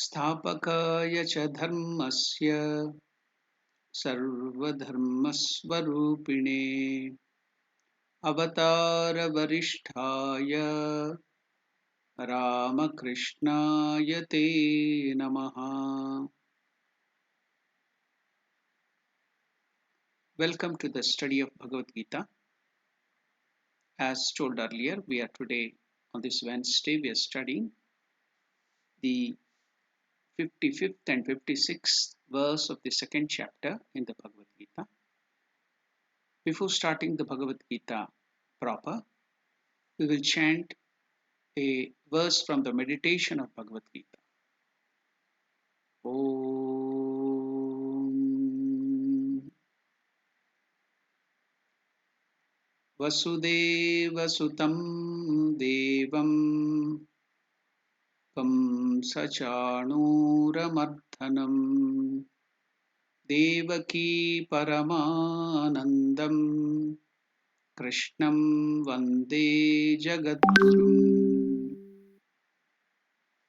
स्थापकाय च धर्मस्य सर्वधर्मस्वरूपिणे अवतारवरिष्ठाय रामकृष्णाय ते नमः. Welcome to the study of Bhagavad Gita. As told earlier, we are today on this Wednesday, we are studying the 55th and 56th verse of the second chapter in the Bhagavad Gita. Before starting the Bhagavad Gita proper, we will chant a verse from the meditation of Bhagavad Gita. Om Vasudeva Sutam Devam Kamsachanuramarthanam Devaki Paramanandam Krishnam Vande Jagadgurum.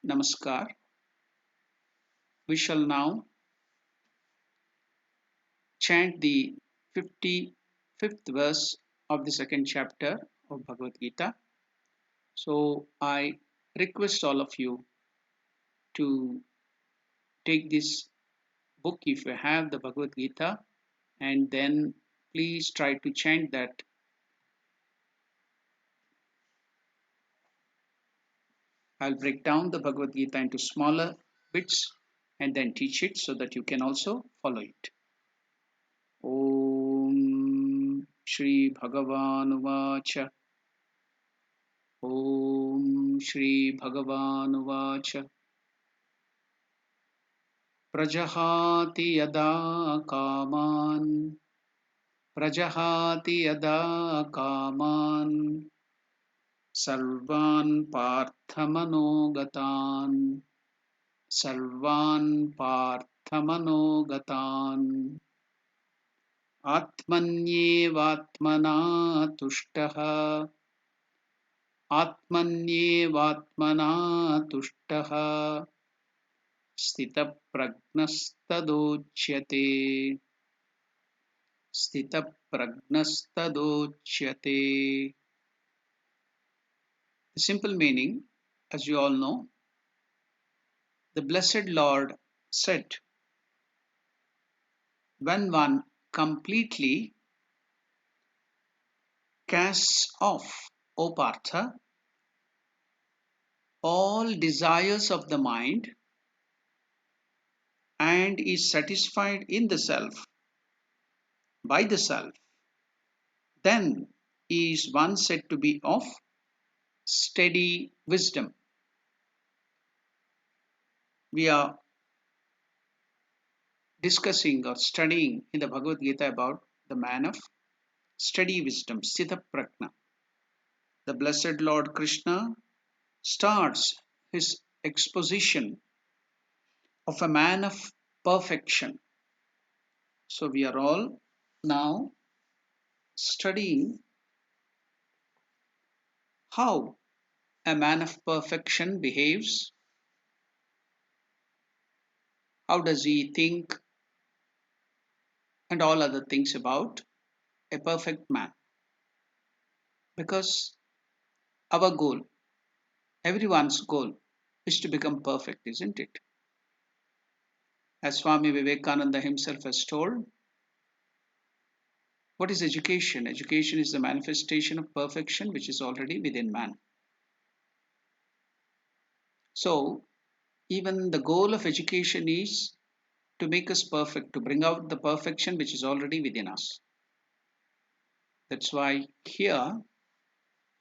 Namaskar. We shall now chant the 55th verse of the second chapter of Bhagavad Gita. So I request all of you to take this book if you have the Bhagavad Gita, and then please try to chant that. I'll break down the Bhagavad Gita into smaller bits and then teach it so that you can also follow it. Om Shri Bhagavan Vacha. Om Shri Bhagavan Vacha. Prajahati yada kaman. Prajahati yada kaman. Sarvan parthamano gatan atmanyevatmana tushtaha stitapragnastadocyate. The simple meaning, as you all know, the Blessed Lord said, when one completely casts off, O Partha, all desires of the mind and is satisfied in the self, by the self, then is one said to be of steady wisdom. We are discussing or studying in the Bhagavad Gita about the man of steady wisdom, Sthita Prajna. The Blessed Lord Krishna starts his exposition of a man of perfection. So we are all now studying how a man of perfection behaves. How does he think, and all other things about a perfect man. Because our goal, everyone's goal, is to become perfect, isn't it? As Swami Vivekananda himself has told, what is education? Education is the manifestation of perfection which is already within man. So, even the goal of education is to make us perfect, to bring out the perfection which is already within us. That's why here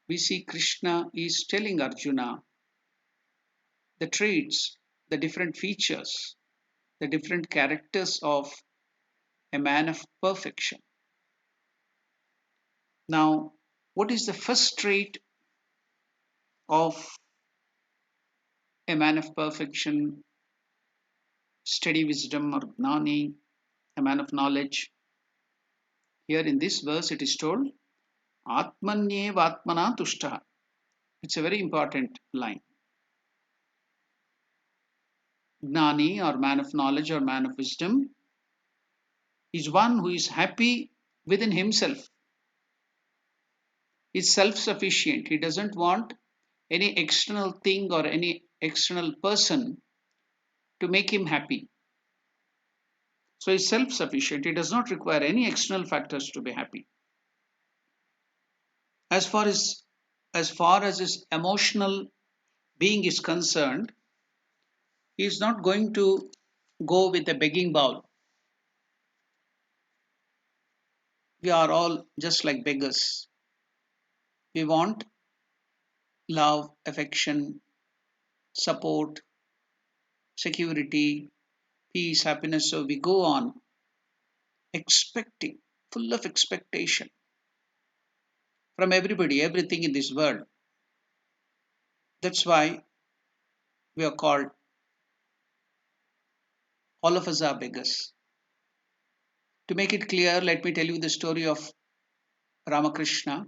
we see Krishna is telling Arjuna the traits, the different features, the different characters of a man of perfection. Now, what is the first trait of a man of perfection, steady wisdom or gnani, a man of knowledge? Here in this verse it is told, Atmanyevatmana tushtaha. It's a very important line. Gnani or man of knowledge or man of wisdom is one who is happy within himself, is self sufficient. He doesn't want any external thing or any external person to make him happy. So he's self sufficient. He does not require any external factors to be happy. As far as his emotional being is concerned, he is not going to go with a begging bowl. We are all just like beggars. We want love, affection, support, security, peace, happiness. So we go on expecting, full of expectation from everybody, everything in this world. That's why we are called, all of us are beggars. To make it clear, let me tell you the story of Ramakrishna.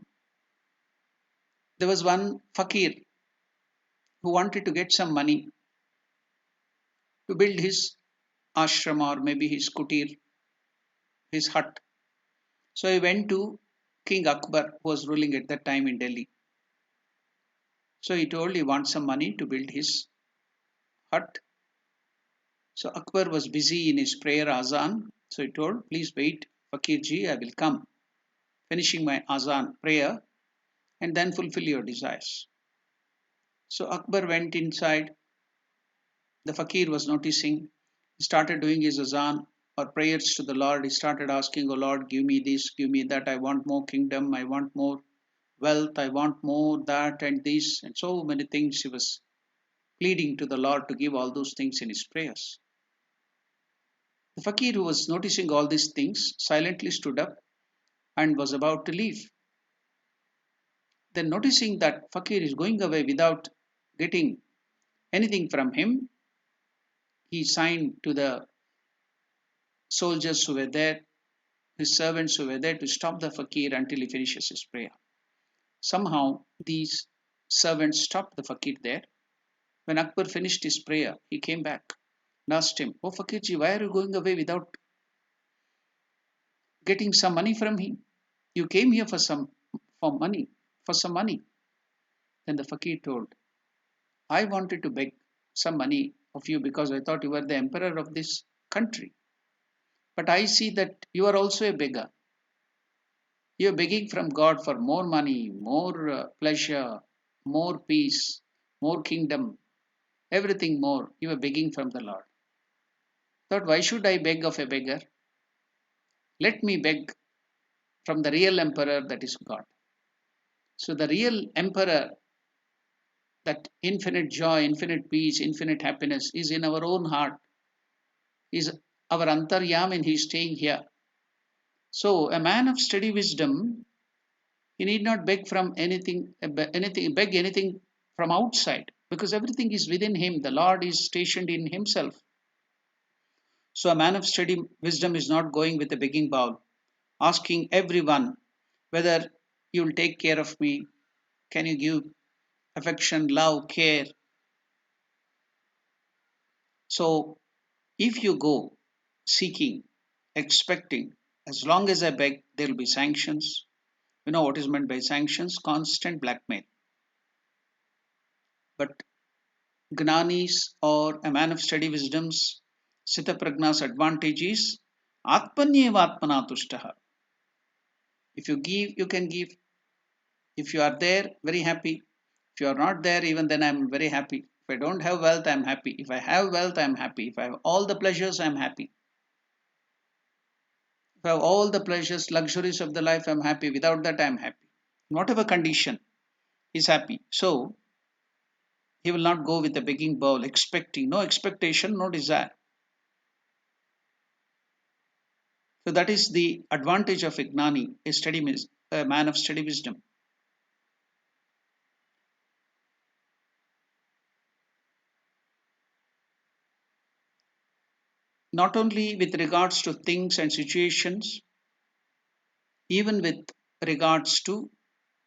There was one fakir who wanted to get some money to build his ashram or maybe his kutir, his hut. So he went to King Akbar, who was ruling at that time in Delhi. So he told he wants some money to build his hut. So Akbar was busy in his prayer azan. So he told, please wait, Fakirji, I will come, finishing my azan prayer, and then fulfill your desires. So Akbar went inside. The fakir was noticing. He started doing his azan or prayers to the Lord. He started asking, oh Lord, give me this, give me that. I want more kingdom. I want more wealth. I want more that and this. And so many things he was pleading to the Lord to give all those things in his prayers. The fakir who was noticing all these things silently stood up and was about to leave. Then, noticing that fakir is going away without getting anything from him, he signed to the soldiers who were there, his servants who were there, to stop the fakir until he finishes his prayer. Somehow, these servants stopped the fakir there. When Akbar finished his prayer, he came back and asked him, oh Fakirji, why are you going away without getting some money from him? You came here for some money. Then the fakir told, I wanted to beg some money of you because I thought you were the emperor of this country. But I see that you are also a beggar. You are begging from God for more money, more pleasure, more peace, more kingdom, everything more. You are begging from the Lord. Thought, why should I beg of a beggar? Let me beg from the real emperor, that is God. So the real emperor, that infinite joy, infinite peace, infinite happiness is in our own heart, is our antaryam, and he is staying here. So a man of steady wisdom, he need not beg from beg anything from outside, because everything is within him. The Lord is stationed in himself. So a man of steady wisdom is not going with a begging bowl, asking everyone whether you will take care of me, can you give affection, love, care. So if you go seeking, expecting, as long as I beg, there will be sanctions. You know what is meant by sanctions? Constant blackmail. But Gnanis or a man of steady wisdom's Sita Pragna's advantage is Atmanyeva Atmanatushtaha. If you give, you can give. If you are there, very happy. If you are not there, even then I am very happy. If I don't have wealth, I am happy. If I have wealth, I am happy. If I have all the pleasures, I am happy. If I have all the pleasures, luxuries of the life, I am happy. Without that, I am happy. Whatever condition, he is happy. So he will not go with a begging bowl, expecting, no expectation, no desire. So that is the advantage of a gnani, a man of steady wisdom. Not only with regards to things and situations, even with regards to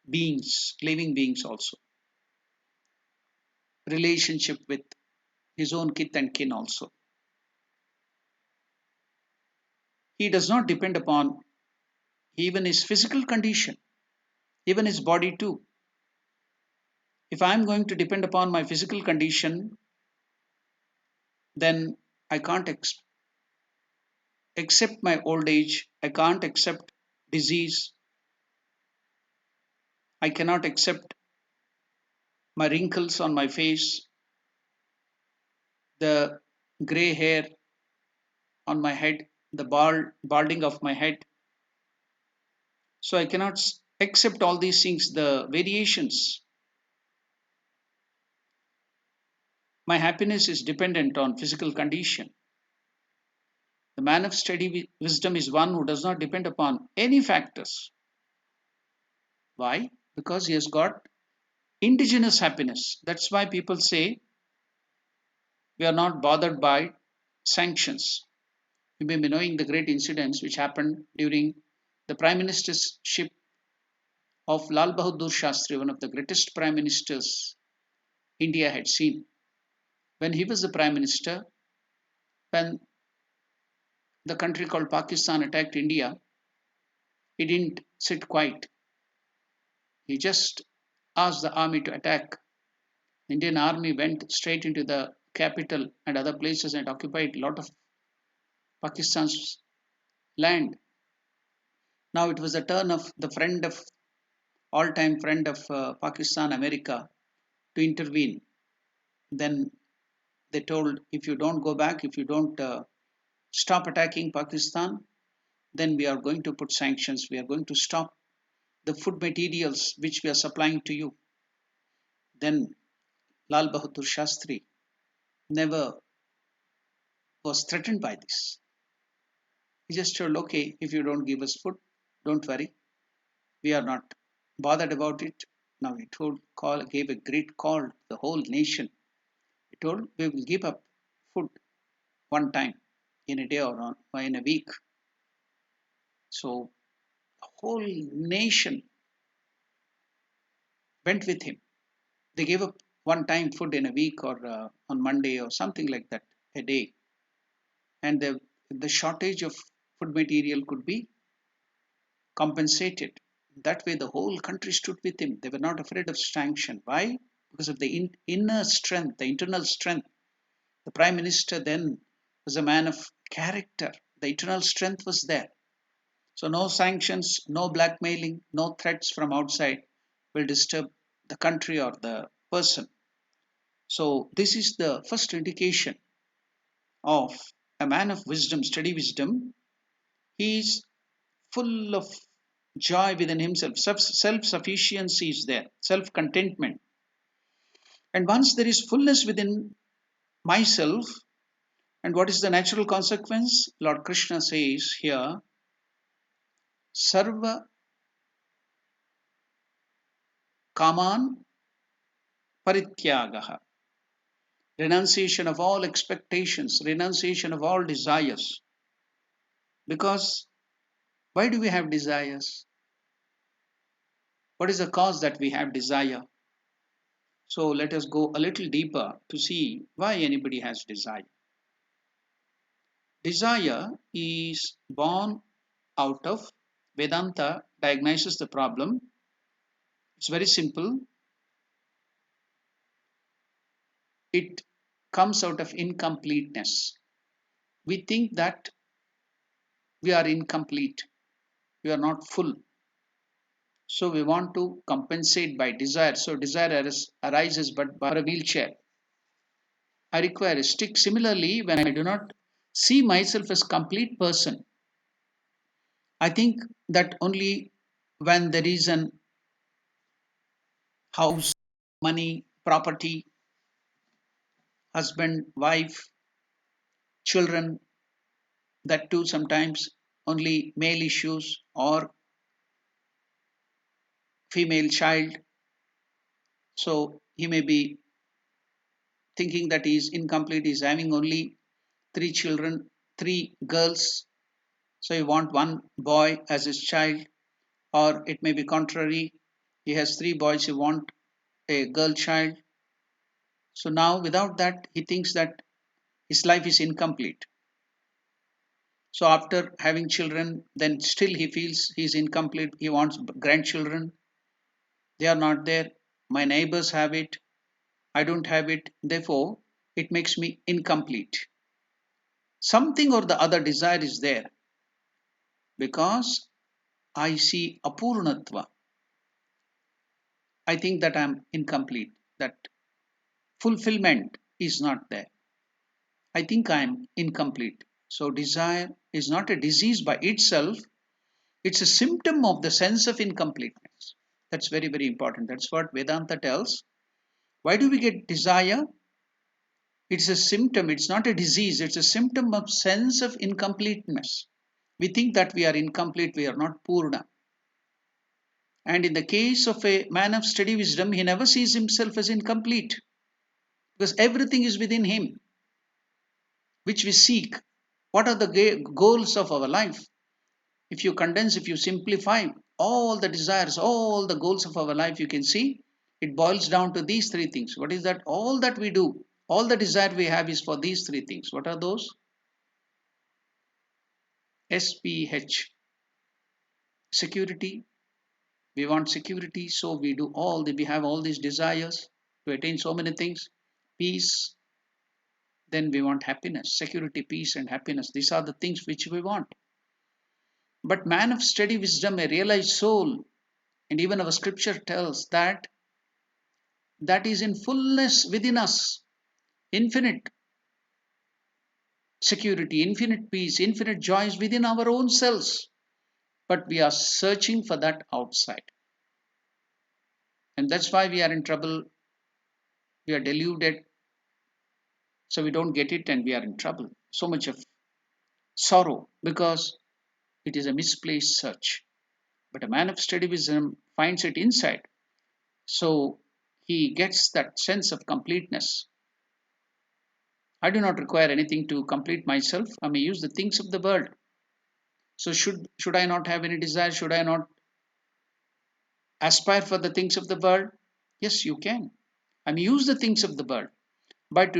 beings, living beings also. Relationship with his own kith and kin also. He does not depend upon even his physical condition, even his body too. If I am going to depend upon my physical condition, then I can't accept my old age, I can't accept disease, I cannot accept my wrinkles on my face, the gray hair on my head, the balding of my head. So I cannot accept all these things, the variations. My happiness is dependent on physical condition. The man of steady wisdom is one who does not depend upon any factors. Why? Because he has got indigenous happiness. That's why people say we are not bothered by sanctions. You may be knowing the great incidents which happened during the prime ministership of Lal Bahadur Shastri, one of the greatest prime ministers India had seen. When he was the prime minister, when the country called Pakistan attacked India, he didn't sit quiet. He just asked the army to attack. The Indian army went straight into the capital and other places and occupied a lot of Pakistan's land. Now it was the turn of the friend of all-time friend of Pakistan, America, to intervene. Then they told, if you don't go back, if you don't stop attacking Pakistan, then we are going to put sanctions. We are going to stop the food materials which we are supplying to you. Then Lal Bahadur Shastri never was threatened by this. He just told, okay, if you don't give us food, don't worry. We are not bothered about it. Now he gave a great call to the whole nation. He told, we will give up food one time in a day or in a week. So the whole nation went with him. They gave up one time food in a week or on Monday or something like that, a day. And the shortage of food material could be compensated. That way, the whole country stood with him. They were not afraid of sanction. Why? Because of the inner strength, the internal strength. The prime minister then was a man of character. The internal strength was there. So, no sanctions, no blackmailing, no threats from outside will disturb the country or the person. So, this is the first indication of a man of wisdom, steady wisdom. He is full of joy within himself. Self sufficiency is there, self contentment. And once there is fullness within myself, and what is the natural consequence? Lord Krishna says here, Sarva Kaman Parityagaha. Renunciation of all expectations, renunciation of all desires. Because why do we have desires? What is the cause that we have desire? So let us go a little deeper to see why anybody has desire. Desire is born out of Vedanta diagnoses the problem. It's very simple. It comes out of incompleteness. We think that we are incomplete, we are not full. So we want to compensate by desire. So desire arises but by a wheelchair. I require a stick. Similarly, when I do not see myself as complete person, I think that only when there is an house, money, property, husband, wife, children, that too sometimes only male issues or female child. So he may be thinking that he is incomplete, he is having only three children, three girls. So you want one boy as his child, or it may be contrary. He has three boys, you want a girl child. So now without that, he thinks that his life is incomplete. So after having children, then still he feels he is incomplete. He wants grandchildren. They are not there. My neighbors have it. I don't have it. Therefore, it makes me incomplete. Something or the other desire is there because I see apurnatva. I think that I'm incomplete, that fulfillment is not there. I think I'm incomplete. So, desire is not a disease by itself, it's a symptom of the sense of incompleteness. That's very, very important. That's what Vedanta tells. Why do we get desire? It's a symptom, it's not a disease, it's a symptom of sense of incompleteness. We think that we are incomplete, we are not Purna. And in the case of a man of steady wisdom, he never sees himself as incomplete because everything is within him, which we seek. What are the goals of our life? If you condense, if you simplify all the desires, all the goals of our life, you can see it boils down to these three things. What is that? All that we do, all the desire we have is for these three things. What are those? SPH. Security. We want security, so we have all these desires to attain so many things. Peace. Then we want happiness, security, peace, and happiness. These are the things which we want. But man of steady wisdom, a realized soul, and even our scripture tells that that is in fullness within us. Infinite security, infinite peace, infinite joys within our own selves. But we are searching for that outside. And that's why we are in trouble. We are deluded. So we don't get it and we are in trouble. So much of sorrow because it is a misplaced search. But a man of steady wisdom finds it inside. So he gets that sense of completeness. I do not require anything to complete myself. I may use the things of the world. So should I not have any desire? Should I not aspire for the things of the world? Yes, you can. I may use the things of the world, but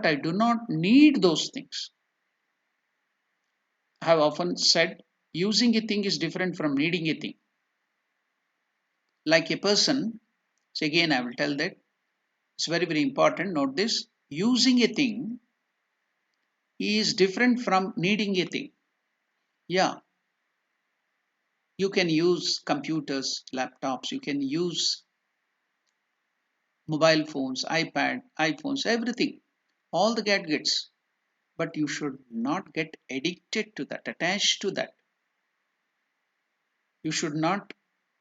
I do not need those things. I have often said using a thing is different from needing a thing. Like a person, so again I will tell that it's very, very important. Note this, using a thing is different from needing a thing. Yeah, you can use computers, laptops, you can use mobile phones, iPad, iPhones, everything, all the gadgets. But you should not get addicted to that, attached to that. You should not,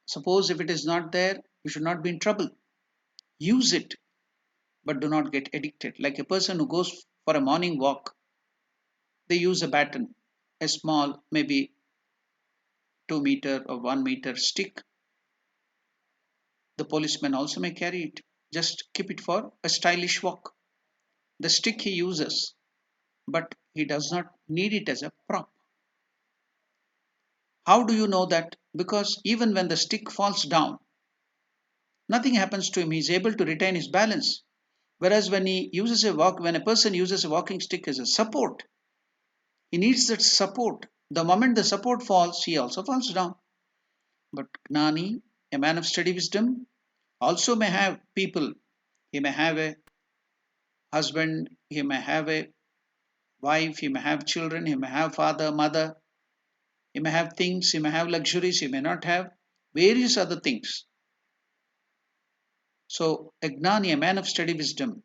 suppose if it is not there, you should not be in trouble. Use it, but do not get addicted. Like a person who goes for a morning walk, they use a baton, a small, maybe 2 meter or 1 meter stick. The policeman also may carry it. Just keep it for a stylish walk. The stick he uses, but he does not need it as a prop. How do you know that? Because even when the stick falls down, nothing happens to him. He is able to retain his balance. Whereas when a person uses a walking stick as a support, he needs that support. The moment the support falls, he also falls down. But Gnani, a man of steady wisdom, also may have people. He may have a husband, he may have a wife, he may have children, he may have father, mother, he may have things, he may have luxuries, he may not have various other things. So, a Gnani, a man of steady wisdom,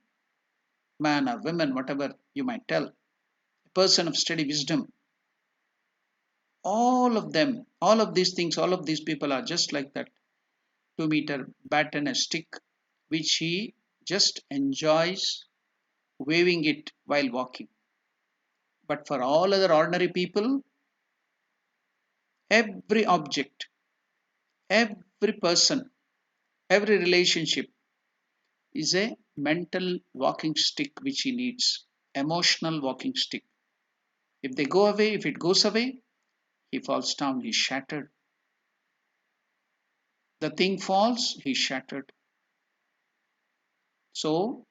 man or woman, whatever you might tell, a person of steady wisdom, all of them, all of these things, all of these people are just like that 2 meter baton, a stick, which he just enjoys waving it while walking. But for all other ordinary people, every object, every person, every relationship is a mental walking stick which he needs, emotional walking stick. If they go away, if it goes away, he falls down, he's shattered. The thing falls, he's shattered. So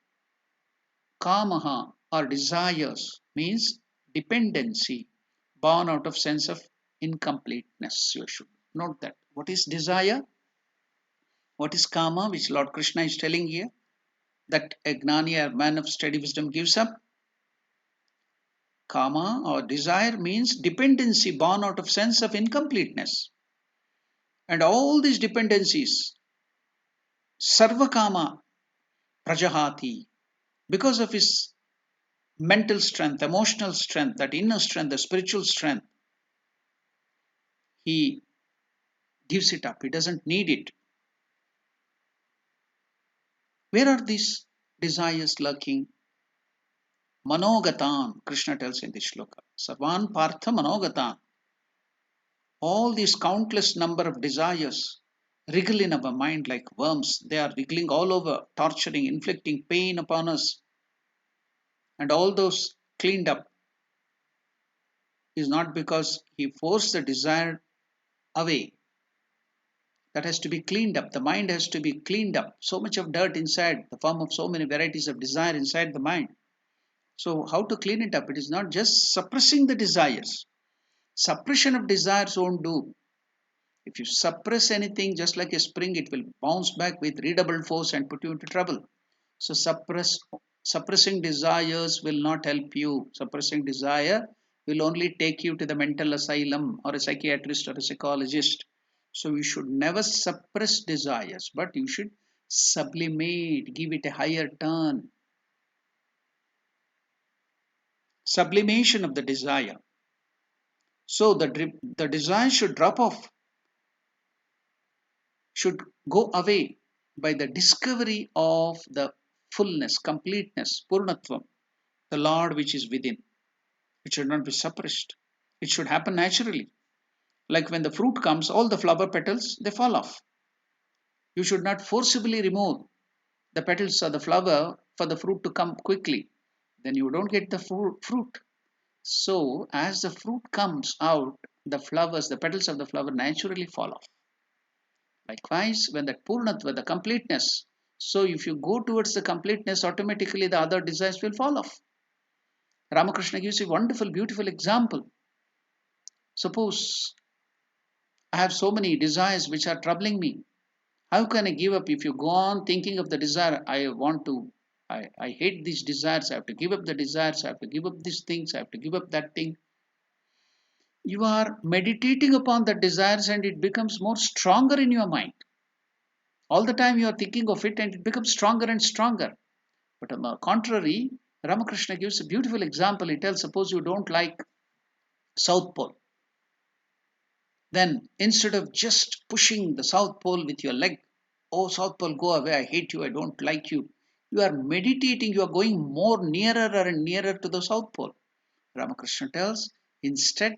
Kamaha or desires means dependency born out of sense of incompleteness. You should note that. What is desire? What is kama, which Lord Krishna is telling here? That a gnani, a man of steady wisdom, gives up. Kama or desire means dependency born out of sense of incompleteness. And all these dependencies, sarvakama prajahati, because of his mental strength, emotional strength, that inner strength, the spiritual strength, he gives it up. He doesn't need it. Where are these desires lurking? Manogatan, Krishna tells in this shloka. Sarvan partha manogatan. All these countless number of desires wriggle in our mind like worms. They are wriggling all over, torturing, inflicting pain upon us. And all those cleaned up is not because he forced the desire away. That has to be cleaned up. The mind has to be cleaned up. So much of dirt inside, the form of so many varieties of desire inside the mind. So, how to clean it up? It is not just suppressing the desires. Suppression of desires won't do. If you suppress anything, just like a spring, it will bounce back with redoubled force and put you into trouble. So, suppressing desires will not help you. Suppressing desire will only take you to the mental asylum or a psychiatrist or a psychologist. So, you should never suppress desires, but you should sublimate, give it a higher turn. Sublimation of the desire. So, the desire should drop off, should go away by the discovery of the fullness, completeness, purnatvam, the Lord which is within. It should not be suppressed. It should happen naturally. Like when the fruit comes, all the flower petals, they fall off. You should not forcibly remove the petals of the flower for the fruit to come quickly. Then you don't get the fruit. So as the fruit comes out, the flowers, the petals of the flower naturally fall off. Likewise, when that purnatva, the completeness, so if you go towards the completeness, automatically the other desires will fall off. Ramakrishna gives a wonderful, beautiful example. Suppose I have so many desires which are troubling me. How can I give up if you go on thinking of the desire? I hate these desires. I have to give up the desires. I have to give up these things. I have to give up that thing. You are meditating upon the desires and it becomes more stronger in your mind. All the time you are thinking of it and it becomes stronger and stronger. But on the contrary, Ramakrishna gives a beautiful example. He tells, suppose you don't like South Pole. Then instead of just pushing the South Pole with your leg, oh South Pole, go away, I hate you, I don't like you. You are meditating, you are going more nearer and nearer to the South Pole. Ramakrishna tells, instead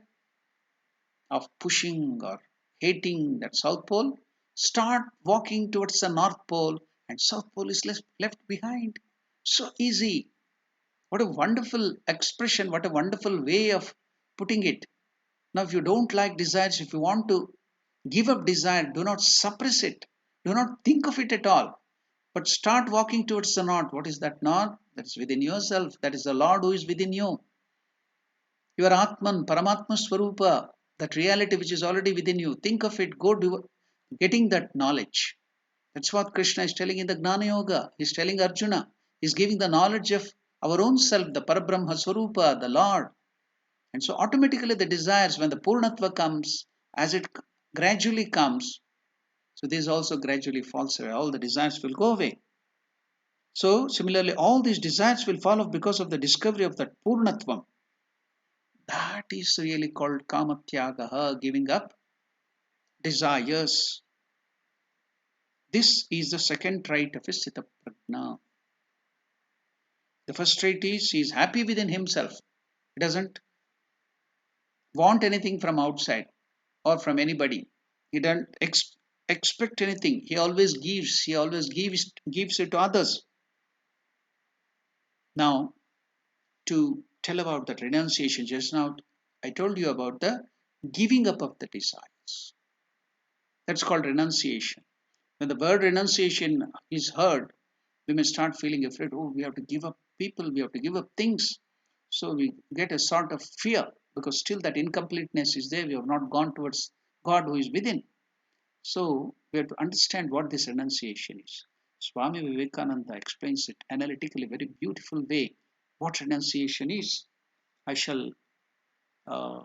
of pushing or hating that South Pole, start walking towards the North Pole and South Pole is left behind. So easy. What a wonderful expression, what a wonderful way of putting it. Now, if you don't like desires, if you want to give up desire, do not suppress it. Do not think of it at all. But start walking towards the north. What is that north? That is within yourself. That is the Lord who is within you. Your Atman, Paramatma Swarupa, that reality which is already within you. Think of it. Go do getting that knowledge. That's what Krishna is telling in the Gnana Yoga. He's telling Arjuna. He's giving the knowledge of our own self, the Parabrahma Swarupa, the Lord. And so automatically the desires, when the Purnatva comes, as it gradually comes, so this also gradually falls away. All the desires will go away. So similarly, all these desires will fall off because of the discovery of that Purnatvam. That is really called Kamatyagaha, giving up desires. This is the second trait of a Sthita Prajna. The first trait is he is happy within himself. He doesn't want anything from outside or from anybody. He doesn't expect anything. He always gives. He always gives it to others. Now, to tell about that renunciation, just now I told you about the giving up of the desires. That's called renunciation. When the word renunciation is heard, we may start feeling afraid. Oh, we have to give up people, we have to give up things. So we get a sort of fear because still that incompleteness is there. We have not gone towards God who is within. So we have to understand what this renunciation is. Swami Vivekananda explains it analytically, very beautiful way, what renunciation is. I shall uh,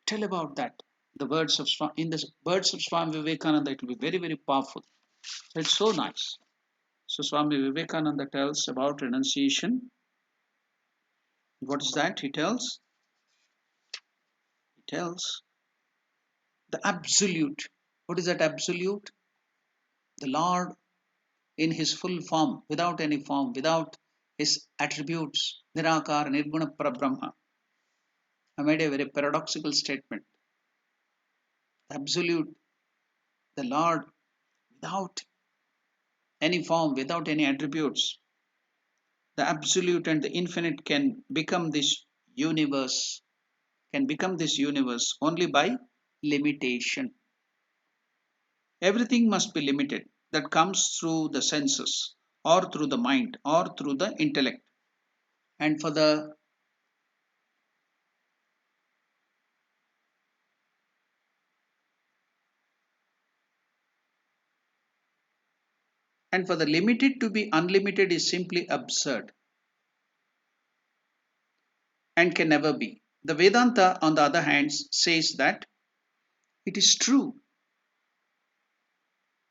tell about that. The words of in the words of Swami Vivekananda, it will be very, very powerful. It's so nice. So Swami Vivekananda tells about renunciation. What is that? He tells the absolute. What is that absolute? The Lord in his full form, without any form, without his attributes, Nirakara, Nirguna Parabrahma. I made a very paradoxical statement. The absolute, the Lord, without any form, without any attributes, the absolute and the infinite can become this universe only by limitation. Everything must be limited that comes through the senses or through the mind or through the intellect. And for the limited to be unlimited is simply absurd and can never be. The Vedanta, on the other hand, says that it is true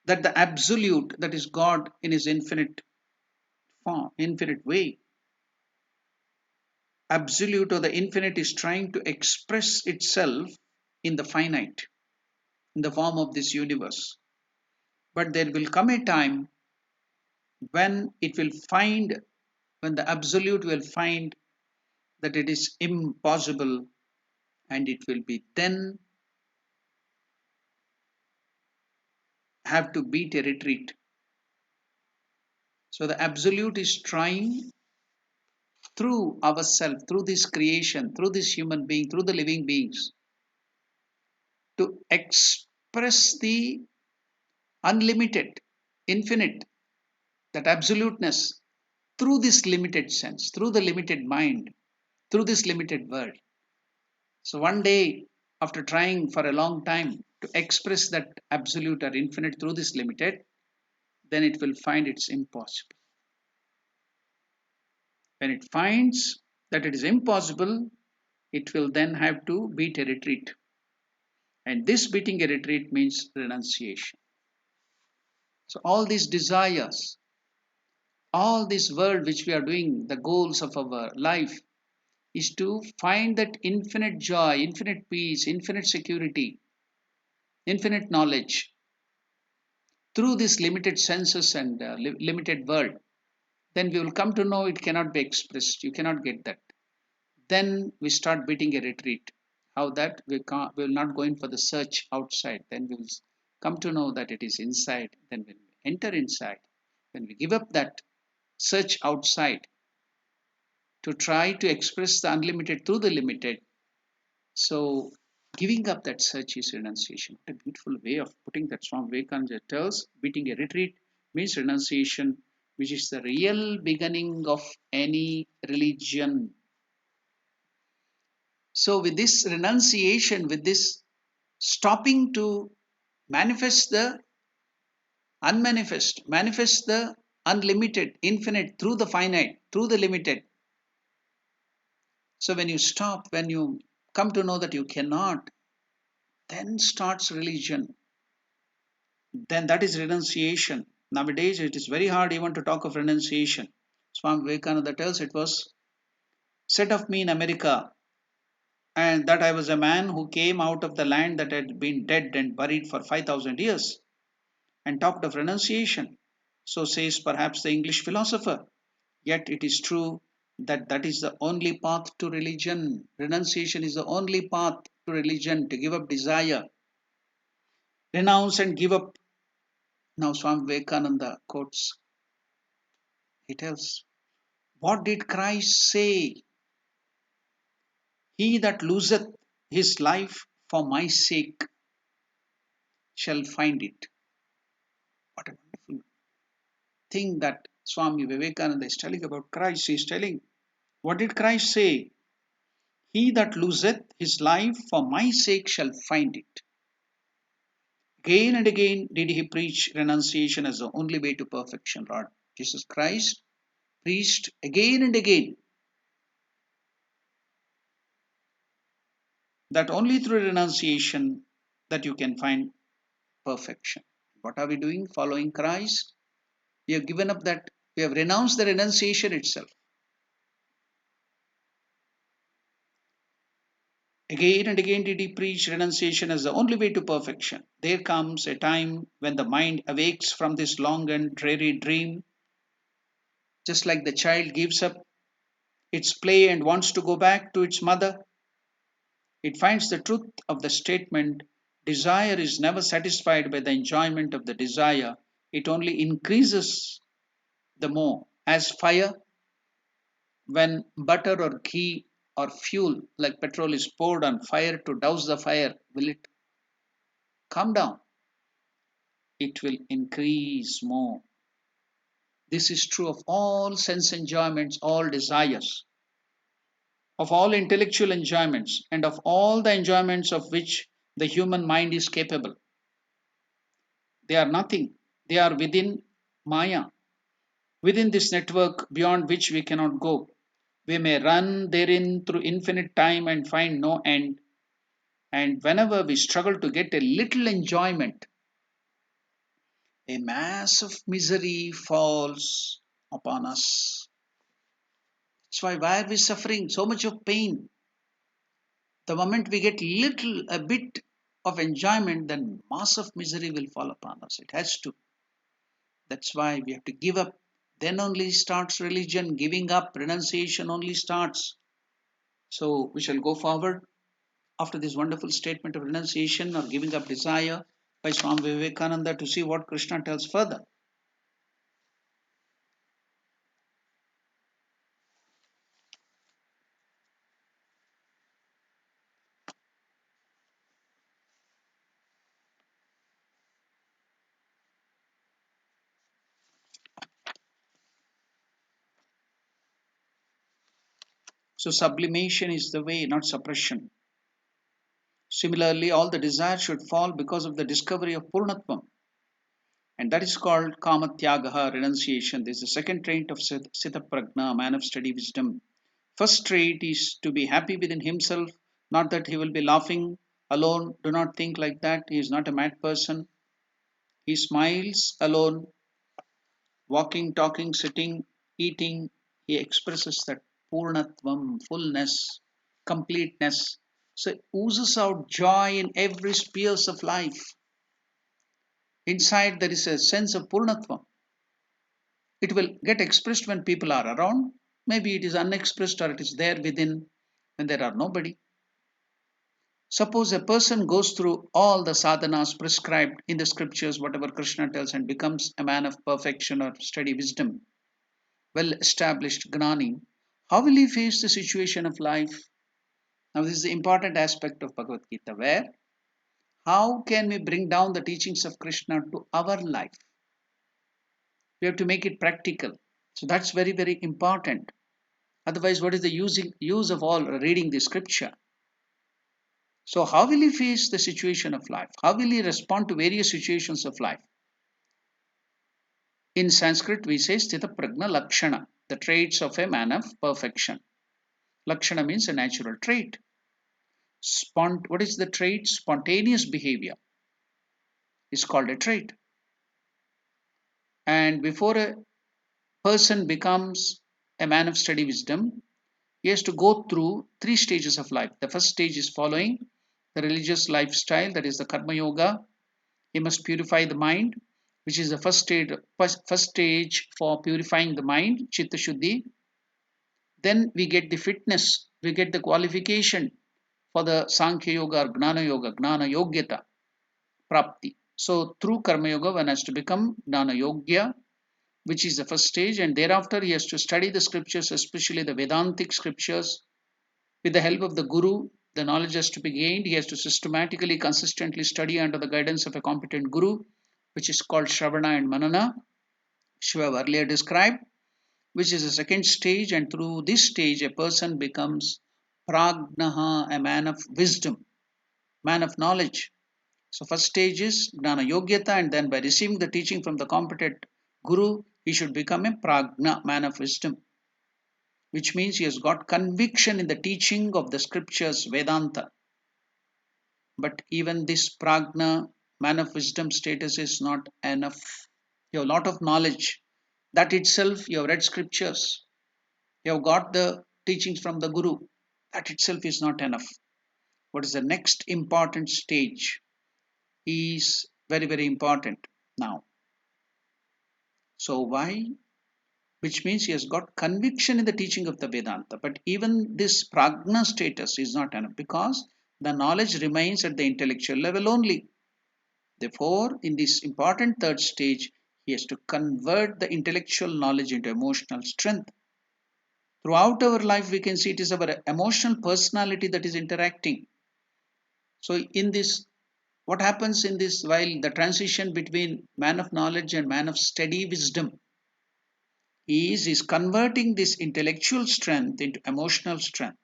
that the absolute, that is God in his infinite form, infinite way, absolute or the infinite is trying to express itself in the finite, in the form of this universe. But there will come a time when it will find, when the absolute will find that it is impossible, and it will be then have to beat a retreat. So the absolute is trying through ourselves, through this creation, through this human being, through the living beings, to express the unlimited, infinite, that absoluteness through this limited sense, through the limited mind, through this limited world. So one day, after trying for a long time to express that absolute or infinite through this limited, then it will find it's impossible. When it finds that it is impossible, it will then have to beat a retreat. And this beating a retreat means renunciation. So all these desires, all this world which we are doing, the goals of our life is to find that infinite joy, infinite peace, infinite security, infinite knowledge through these limited senses and limited world. Then we will come to know it cannot be expressed. You cannot get that. Then we start beating a retreat. How that we will not go in for the search outside. Then we will come to know that it is inside. Then when we enter inside, when we give up that search outside to try to express the unlimited through the limited, so giving up that search is renunciation. What a beautiful way of putting that. Swami Vivekananda tells beating a retreat means renunciation, which is the real beginning of any religion. So with this renunciation, with this stopping to manifest the unmanifest, manifest the unlimited, infinite through the finite, through the limited. So when you stop, when you come to know that you cannot, then starts religion. Then that is renunciation. Nowadays it is very hard even to talk of renunciation. Swami Vivekananda tells it was said of me in America, and that I was a man who came out of the land that had been dead and buried for 5,000 years, and talked of renunciation. So says perhaps the English philosopher. Yet it is true that that is the only path to religion. Renunciation is the only path to religion, to give up desire, renounce and give up. Now Swami Vivekananda quotes, he tells, what did Christ say? He that loseth his life for my sake shall find it. What a wonderful thing that Swami Vivekananda is telling about Christ. He is telling What did Christ say? He that loseth his life for my sake shall find it. Again and again did he preach renunciation as the only way to perfection. Lord Jesus Christ preached again and again that only through renunciation that you can find perfection. What are we doing? Following Christ. We have given up that, we have renounced the renunciation itself. Again and again did he preach renunciation as the only way to perfection. There comes a time when the mind awakes from this long and dreary dream, just like the child gives up its play and wants to go back to its mother. It finds the truth of the statement, desire is never satisfied by the enjoyment of the desire, it only increases the more. As fire, when butter or ghee or fuel like petrol is poured on fire to douse the fire, will it come down? It will increase more. This is true of all sense enjoyments, all desires, of all intellectual enjoyments, and of all the enjoyments of which the human mind is capable. They are nothing. They are within Maya, within this network beyond which we cannot go. We may run therein through infinite time and find no end. And whenever we struggle to get a little enjoyment, a mass of misery falls upon us. That's why are we suffering so much of pain? The moment we get a bit of enjoyment, then mass of misery will fall upon us. It has to. That's why we have to give up. Then only starts religion. Giving up, renunciation only starts. So we shall go forward after this wonderful statement of renunciation or giving up desire by Swami Vivekananda to see what Krishna tells further. So sublimation is the way, not suppression. Similarly, all the desires should fall because of the discovery of Purnatvam. And that is called Kamatyagaha, renunciation. This is the second trait of Sita Prajna, man of steady wisdom. First trait is to be happy within himself, not that he will be laughing alone. Do not think like that. He is not a mad person. He smiles alone, walking, talking, sitting, eating. He expresses that Purnatvam, fullness, completeness. So it oozes out joy in every spheres of life. Inside there is a sense of Purnatvam. It will get expressed when people are around. Maybe it is unexpressed or it is there within when there are nobody. Suppose a person goes through all the sadhanas prescribed in the scriptures, whatever Krishna tells, and becomes a man of perfection or steady wisdom, well established gnani. How will he face the situation of life? Now, this is the important aspect of Bhagavad Gita, where how can we bring down the teachings of Krishna to our life? We have to make it practical. So that's very, very important. Otherwise, what is the use of all reading the scripture? So, how will he face the situation of life? How will he respond to various situations of life? In Sanskrit, we say Sthita Prajna Lakshana, the traits of a man of perfection. Lakshana means a natural trait. What is the trait? Spontaneous behavior is called a trait. And before a person becomes a man of steady wisdom, he has to go through three stages of life. The first stage is following the religious lifestyle, that is the Karma Yoga. He must purify the mind, which is the first stage for purifying the mind, Chitta Shuddhi. Then we get the fitness, we get the qualification for the Sankhya Yoga or Gnana Yoga, Gnana Yogyata Prapti. So through Karma Yoga, one has to become Gnana Yogya, which is the first stage, and thereafter he has to study the scriptures, especially the Vedantic scriptures. With the help of the Guru, the knowledge has to be gained. He has to systematically, consistently study under the guidance of a competent Guru, which is called Shravana and Manana, which we have earlier described. which is the second stage, and through this stage a person becomes pragnaha, a man of wisdom, man of knowledge. So first stage is gnana yogyata, and then by receiving the teaching from the competent guru, he should become a pragna, man of wisdom, which means he has got conviction in the teaching of the scriptures, Vedanta. But even this pragna, man of wisdom status is not enough. You have a lot of knowledge. That itself, you have read scriptures. You have got the teachings from the Guru. That itself is not enough. What is the next important stage? Is very, very important now. So why? Which means he has got conviction in the teaching of the Vedanta. But even this pragna status is not enough because the knowledge remains at the intellectual level only. Therefore, in this important third stage, he has to convert the intellectual knowledge into emotional strength. Throughout our life, we can see it is our emotional personality that is interacting. So, in this, what happens in this while the transition between man of knowledge and man of steady wisdom is converting this intellectual strength into emotional strength.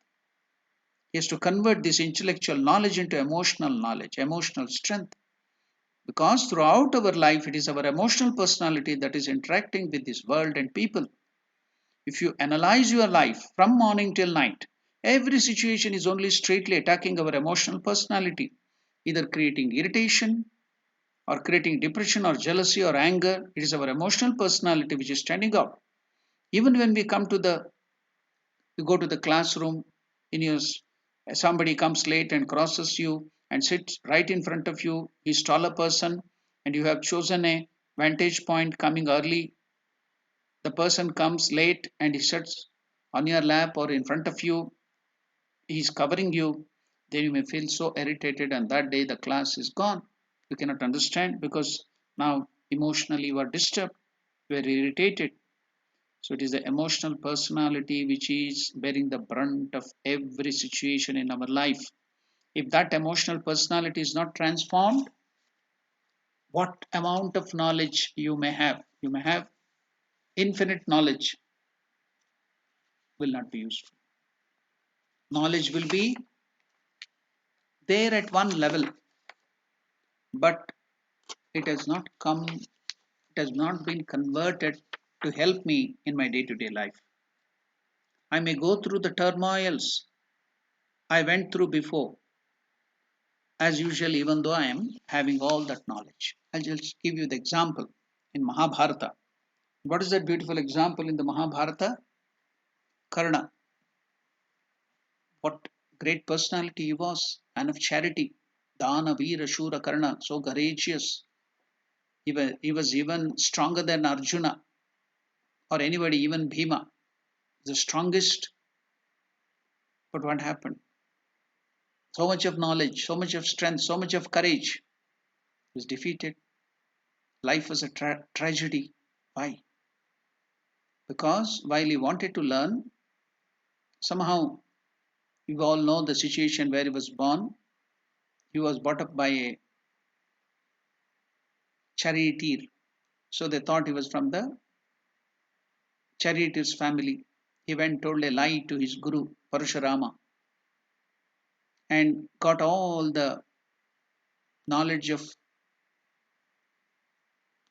He has to convert this intellectual knowledge into emotional knowledge, emotional strength. Because throughout our life, it is our emotional personality that is interacting with this world and people. If you analyze your life from morning till night, every situation is only straightly attacking our emotional personality, either creating irritation or creating depression or jealousy or anger. It is our emotional personality which is standing out. Even when we come to the, you go to the classroom, in your, somebody comes late and crosses you and sits right in front of you. He's taller person, and you have chosen a vantage point coming early. The person comes late and he sits on your lap or in front of you, he's covering you, then you may feel so irritated, and that day the class is gone. You cannot understand because now emotionally you are disturbed, you are irritated. So it is the emotional personality which is bearing the brunt of every situation in our life. If that emotional personality is not transformed, what amount of knowledge you may have infinite knowledge, will not be useful. Knowledge will be there at one level, but it has not come, it has not been converted to help me in my day to day life. I may go through the turmoils I went through before, as usual, even though I am having all that knowledge. I'll just give you the example in Mahabharata. What is that beautiful example in the Mahabharata? Karna. What great personality he was, man of charity. Dana Veera Shura Karna, so courageous. He was even stronger than Arjuna or anybody, even Bhima, the strongest. But what happened? So much of knowledge, so much of strength, so much of courage was defeated. Life was a tragedy. Why? Because while he wanted to learn, somehow you all know the situation where he was born. He was brought up by a charioteer. So they thought he was from the charioteer's family. He went told a lie to his guru, Parashurama, and got all the knowledge of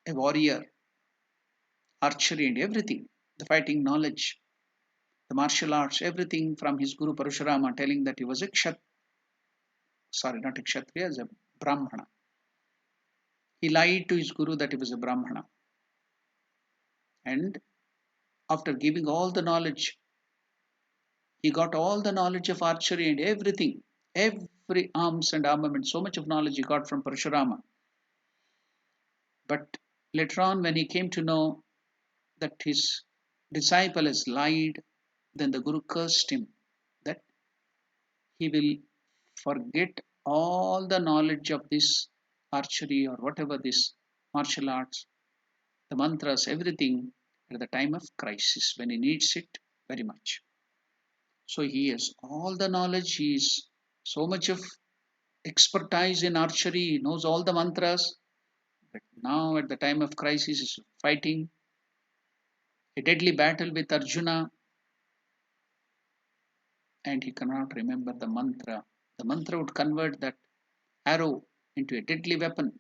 a warrior, archery and everything, the fighting knowledge, the martial arts, everything from his guru Parashurama, telling that he was a sorry, not a kshatriya, as a brahmana. He lied to his guru that he was a brahmana. And after giving all the knowledge, he got all the knowledge of archery and everything, every arms and armament, so much of knowledge he got from Parashurama. But later on, when he came to know that his disciple has lied, then the Guru cursed him that he will forget all the knowledge of this archery or whatever this martial arts, the mantras, everything at the time of crisis when he needs it very much. So he has all the knowledge, he is so much of expertise in archery, he knows all the mantras, but now at the time of crisis, he's fighting a deadly battle with Arjuna, and he cannot remember the mantra. The mantra would convert that arrow into a deadly weapon,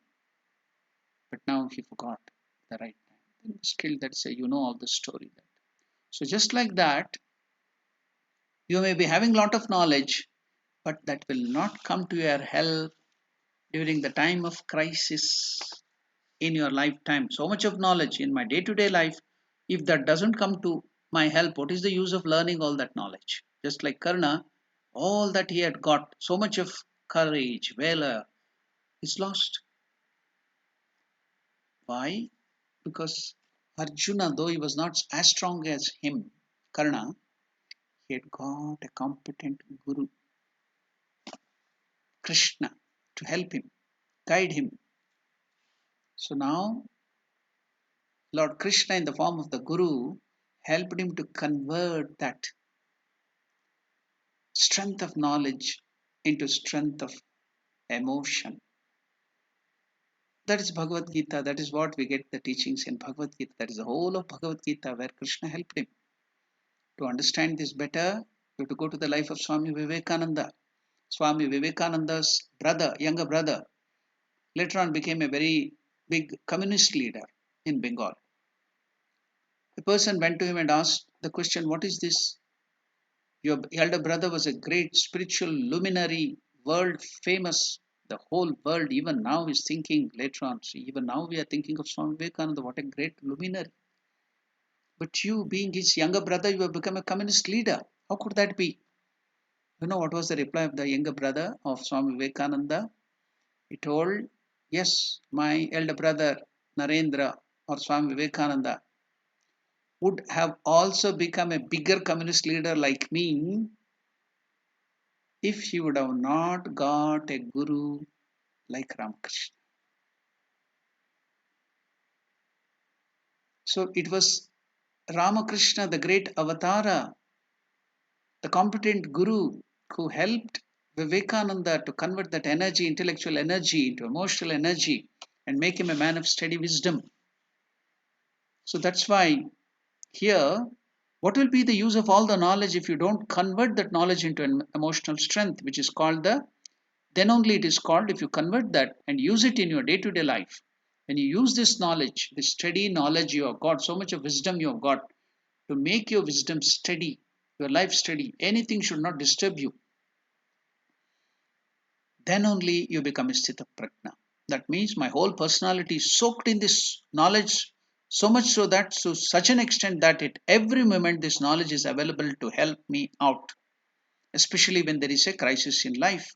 but now he forgot the right time. Still, that's a, you know all the story. So just like that, you may be having lot of knowledge, but that will not come to your help during the time of crisis in your lifetime. So much of knowledge in my day-to-day life, if that doesn't come to my help, what is the use of learning all that knowledge? Just like Karna, all that he had got, so much of courage, valor, is lost. Why? Because Arjuna, though he was not as strong as him, Karna, he had got a competent guru, Krishna, to help him, guide him. So now, Lord Krishna, in the form of the guru, helped him to convert that strength of knowledge into strength of emotion. That is Bhagavad Gita. That is what we get the teachings in Bhagavad Gita. That is the whole of Bhagavad Gita where Krishna helped him. To understand this better, you have to go to the life of Swami Vivekananda. Swami Vivekananda's brother, younger brother, later on became a very big communist leader in Bengal. A person went to him and asked the question, what is this? Your elder brother was a great spiritual luminary, world famous. The whole world, even now, is thinking later on. See, even now we are thinking of Swami Vivekananda, what a great luminary. But you, being his younger brother, you have become a communist leader. How could that be? You know what was the reply of the younger brother of Swami Vivekananda? He told, yes, my elder brother Narendra or Swami Vivekananda would have also become a bigger communist leader like me if he would have not got a guru like Ramakrishna. So it was Ramakrishna, the great avatara, the competent guru who helped Vivekananda to convert that energy, intellectual energy, into emotional energy and make him a man of steady wisdom. So that's why here, what will be the use of all the knowledge if you don't convert that knowledge into an emotional strength, which is called then only it is called, if you convert that and use it in your day-to-day life. When you use this knowledge, this steady knowledge you have got, so much of wisdom you have got, to make your wisdom steady, your life steady, anything should not disturb you. Then only you become a sthita prajna. That means my whole personality is soaked in this knowledge, so much so that to such an extent that at every moment this knowledge is available to help me out, especially when there is a crisis in life.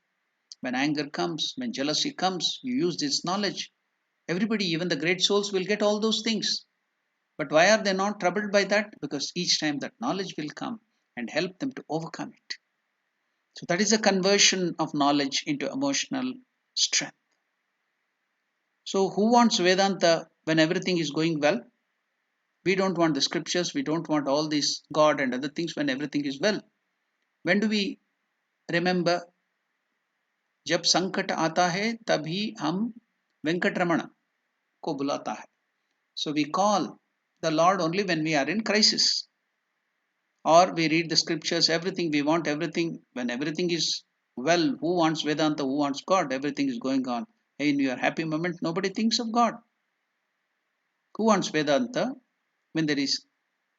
When anger comes, when jealousy comes, you use this knowledge. Everybody, even the great souls, will get all those things. But why are they not troubled by that? Because each time that knowledge will come and help them to overcome it. So that is a conversion of knowledge into emotional strength. So who wants Vedanta when everything is going well? We don't want the scriptures, we don't want all this God and other things when everything is well. When do we remember? जब संकट आता है तभी हम वेंकट रमण को बुलाता है. So we call the Lord only when we are in crisis. Or we read the scriptures, everything we want, everything. When everything is well, who wants Vedanta, who wants God? Everything is going on. In your happy moment, nobody thinks of God. Who wants Vedanta when there is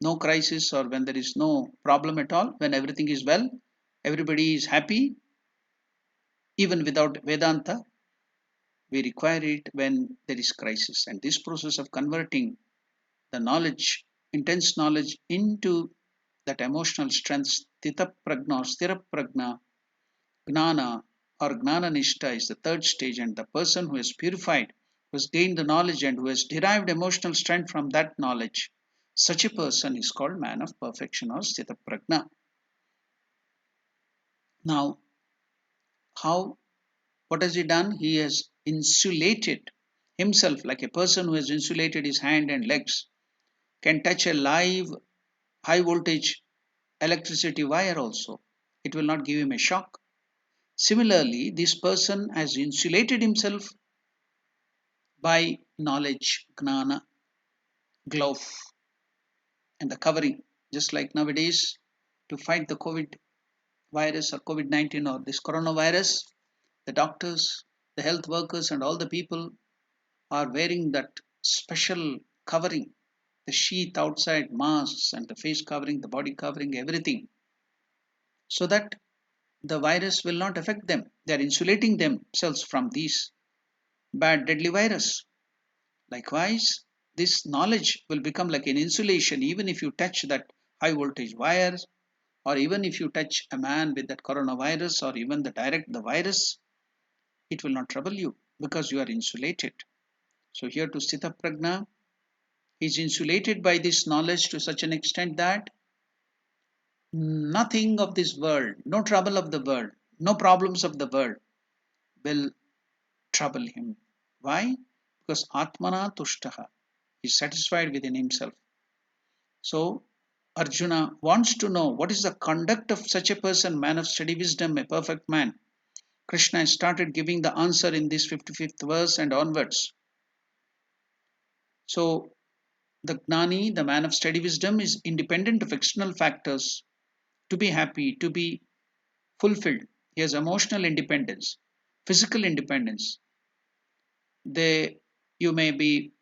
no crisis or when there is no problem at all? When everything is well, everybody is happy, even without Vedanta. We require it when there is crisis. And this process of converting the knowledge, intense knowledge, into that emotional strength, sthita prajna or sthira prajna, gnana or gnana nishta is the third stage, and the person who has purified, who has gained the knowledge and who has derived emotional strength from that knowledge, such a person is called man of perfection or sthita prajna. Now, what has he done? He has insulated himself, like a person who has insulated his hand and legs, can touch a live high voltage electricity wire also. It will not give him a shock. Similarly, this person has insulated himself by knowledge, gnana, glove, and the covering. Just like nowadays, to fight the COVID virus or COVID-19 or this coronavirus, the doctors, the health workers, and all the people are wearing that special covering, the sheath outside, masks, and the face covering, the body covering, everything, so that the virus will not affect them. They are insulating themselves from these bad, deadly virus. Likewise, this knowledge will become like an insulation even if you touch that high voltage wires, or even if you touch a man with that coronavirus, or even the virus, it will not trouble you because you are insulated. So here to Sthita Prajna is insulated by this knowledge to such an extent that nothing of this world, no trouble of the world, no problems of the world will trouble him. Why? Because Atmana Tushtaha is satisfied within himself. So Arjuna wants to know what is the conduct of such a person, man of steady wisdom, a perfect man. Krishna started giving the answer in this 55th verse and onwards. So the Gnani, the man of steady wisdom, is independent of external factors to be happy, to be fulfilled. He has emotional independence, physical independence. They, you may be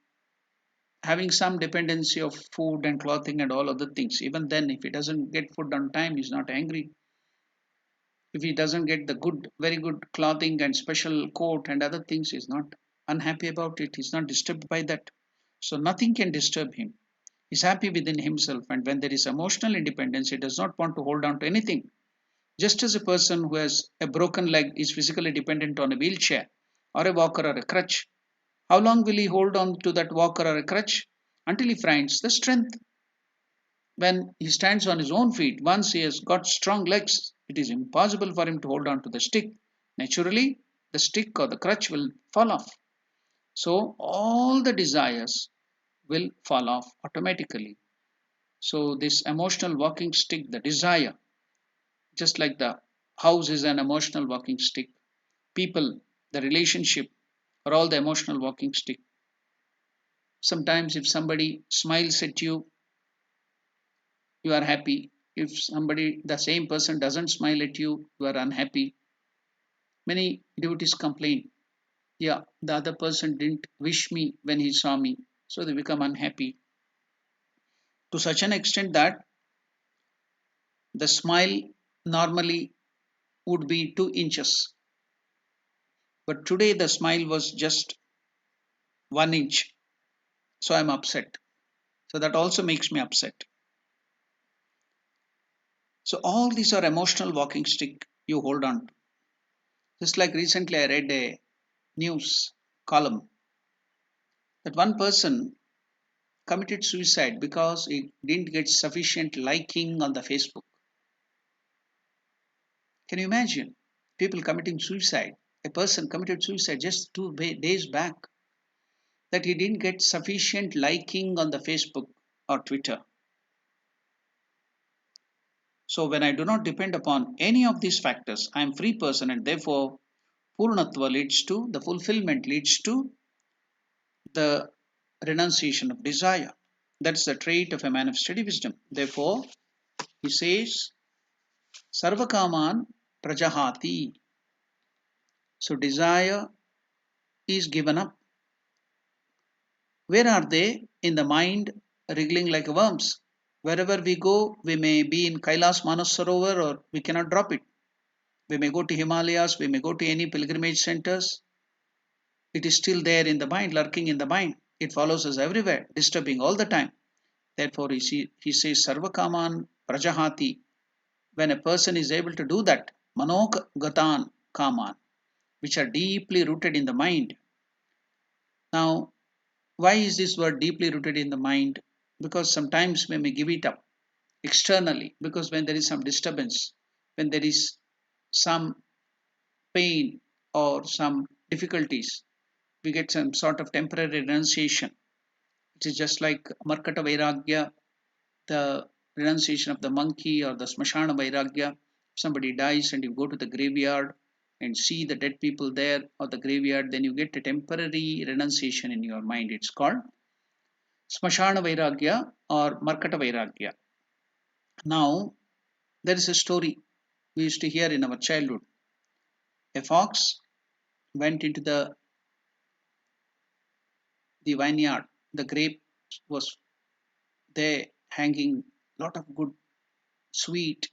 having some dependency of food and clothing and all other things. Even then, if he doesn't get food on time, he's not angry. If he doesn't get the good, very good clothing and special coat and other things, he's not unhappy about it. He's not disturbed by that. So nothing can disturb him. He's happy within himself. And when there is emotional independence, he does not want to hold on to anything. Just as a person who has a broken leg is physically dependent on a wheelchair or a walker or a crutch, how long will he hold on to that walker or a crutch? Until he finds the strength. When he stands on his own feet, once he has got strong legs, it is impossible for him to hold on to the stick. Naturally, the stick or the crutch will fall off. So, all the desires will fall off automatically. So, this emotional walking stick, the desire, just like the house is an emotional walking stick, people, the relationship, are all the emotional walking stick. Sometimes, if somebody smiles at you, you are happy. If somebody, the same person, doesn't smile at you, you are unhappy. Many devotees complain, yeah, the other person didn't wish me when he saw me, so they become unhappy to such an extent that the smile normally would be 2 inches, but today the smile was just 1 inch, so I'm upset. So that also makes me upset. So all these are emotional walking stick you hold on to. Just like recently I read a news column that one person committed suicide because he didn't get sufficient liking on the Facebook. Can you imagine people committing suicide? A person committed suicide just 2 days back that he didn't get sufficient liking on the Facebook or Twitter. So when I do not depend upon any of these factors, I am free person, and therefore Purnatva leads to the fulfillment, leads to the renunciation of desire. That's the trait of a man of steady wisdom. Therefore, he says, Sarvakaman Prajahati. So desire is given up. Where are they? In the mind, wriggling like worms. Wherever we go, we may be in Kailas Manasarovar or we cannot drop it. We may go to Himalayas, we may go to any pilgrimage centers. It is still there in the mind, lurking in the mind. It follows us everywhere, disturbing all the time. Therefore, he says, Sarvakaman Prajahati. When a person is able to do that, Manok Gatan Kaman, which are deeply rooted in the mind. Now, why is this word deeply rooted in the mind? Because sometimes we may give it up externally, because when there is some disturbance, when there is some pain or some difficulties, we get some sort of temporary renunciation. It is just like Markata Vairagya, the renunciation of the monkey, or the Smashana Vairagya. If somebody dies and you go to the graveyard and see the dead people there or the graveyard, then you get a temporary renunciation in your mind. It's called Smashana Vairagya or Markata Vairagya. Now, there is a story we used to hear in our childhood. A fox went into the vineyard. The grape was there hanging, lot of good, sweet,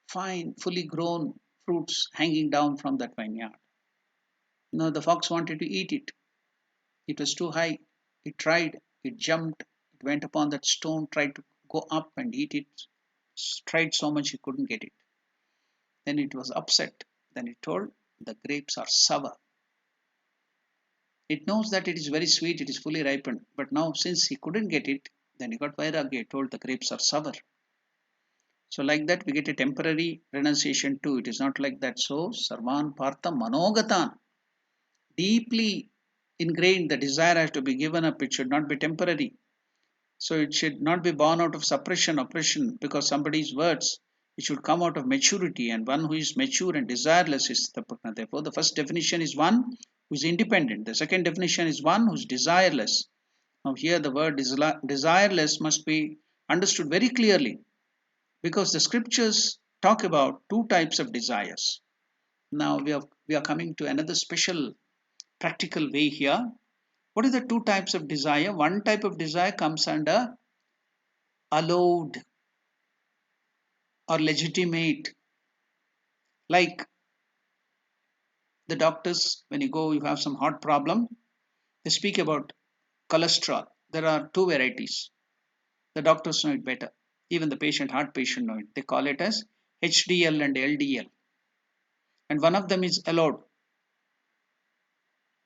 fine, fully grown fruits hanging down from that vineyard. Now the fox wanted to eat it. It was too high. It tried, it jumped, it went upon that stone, tried to go up and eat it. Tried so much he couldn't get it. Then it was upset. Then it told, the grapes are sour. It knows that it is very sweet, it is fully ripened. But now since he couldn't get it, then he got vairagya, told the grapes are sour. So like that we get a temporary renunciation too. It is not like that. So Sarvan Partha Manogatan. Deeply ingrained the desire has to be given up. It should not be temporary. So it should not be born out of suppression, oppression, because somebody's words. It should come out of maturity, and one who is mature and desireless is the Purna. Therefore, the first definition is one who is independent. The second definition is one who is desireless. Now, here the word desireless must be understood very clearly because the scriptures talk about two types of desires. Now, we are coming to another special practical way here. What are the two types of desire? One type of desire comes under allowed or legitimate, like the doctors, when you go, you have some heart problem, they speak about cholesterol. There are two varieties. The doctors know it better. Even the heart patient know it. They call it as HDL and LDL. And one of them is allowed.